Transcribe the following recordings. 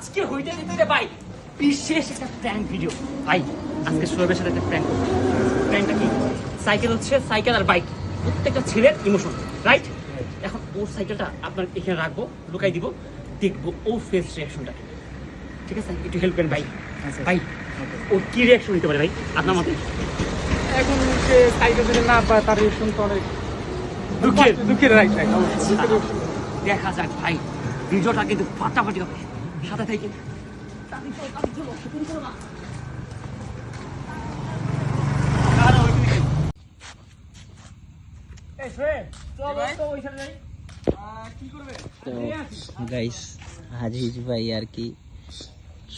আজকে হইতে দিতে ভাই বিশেষ একটা প্র্যাঙ্ক ভিডিও ভাই। আজকে শোয়েবের সাথে একটা প্র্যাঙ্ক করব। প্র্যাঙ্কটা কি? সাইকেল হচ্ছে সাইকেল আর বাইক প্রত্যেকটা ছেলের ইমোশন, রাইট? এখন ওর সাইকেলটা আপনার এখানে রাখবো, লুকাই দিব, দেখবো ও ফেস রিয়াকশনটা। ঠিক আছে, একটু হেল্প করেন ভাই। ভাই ওর কি রিয়াকশন নিতে পারে ভাই আপনার মতে? এখন সে সাইকেল যদি না পায় তার রিয়েকশন তো অনেক দুঃখের রাইট রাইট দেখা যাক ভাই, ভিডিওটা কিন্তু ফাটাফাটি হবে, সাথে থেকে তো গাইস আজিজ ভাই আর কি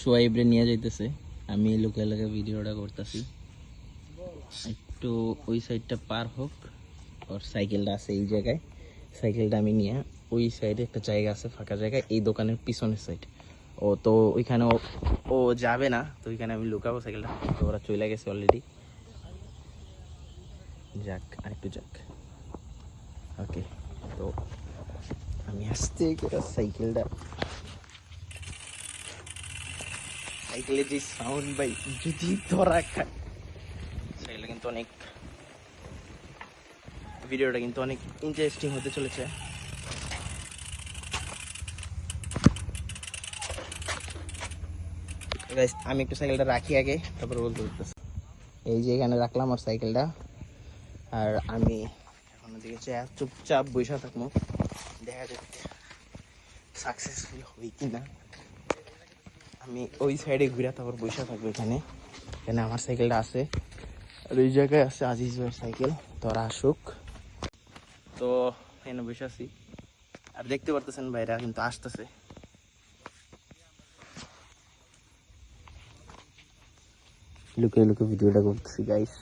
সোয়াইবরে নিয়ে যাইতেছে, আমি লোকে লোকে ভিডিওটা করতেছি। একটু ওই সাইডটা পার হোক, ওর সাইকেলটা আছে এই জায়গায়, সাইকেলটা আমি নিয়ে ওই সাইডে একটা জায়গা আছে ফাঁকা জায়গা, এই দোকানের পিছনের সাইড। ও তো ওইখানে ও যাবে না, তো ওইখানে আমি লুকাবো সাইকেলটা। তো ওরা চলে গেছে অলরেডি। যাক আরেকটু যাক, ওকে। তো আমি আসতে করে সাইকেলের যে সাউন্ড ভাই যদি ধরা খায়, সাইকেলটা কিন্তু অনেক, ভিডিওটা কিন্তু অনেক ইন্টারেস্টিং হতে চলেছে। আমি একটু সাইকেলটা রাখি আগে, তারপরে বলতে বলতেছি। এই যে এখানে রাখলাম আর সাইকেলটা, আর আমি এখন দিকে চুপচাপ বসে থাকবো, দেখা যাচ্ছে সাকসেসফুল হই কিনা। আমি ওই সাইডে ঘুরে তারপর বসে থাকবো এখানে, এখানে আমার সাইকেলটা আছে আর ওই জায়গায় আছে আজিজ ভাইয়ের সাইকেল। তোরা আসুক, তো এখানে বসে আছি আর দেখতে পারতেছেন ভাইরা কিন্তু আসতেছে। লুকে লুকে ভিডিওটা করতেছি গাইস।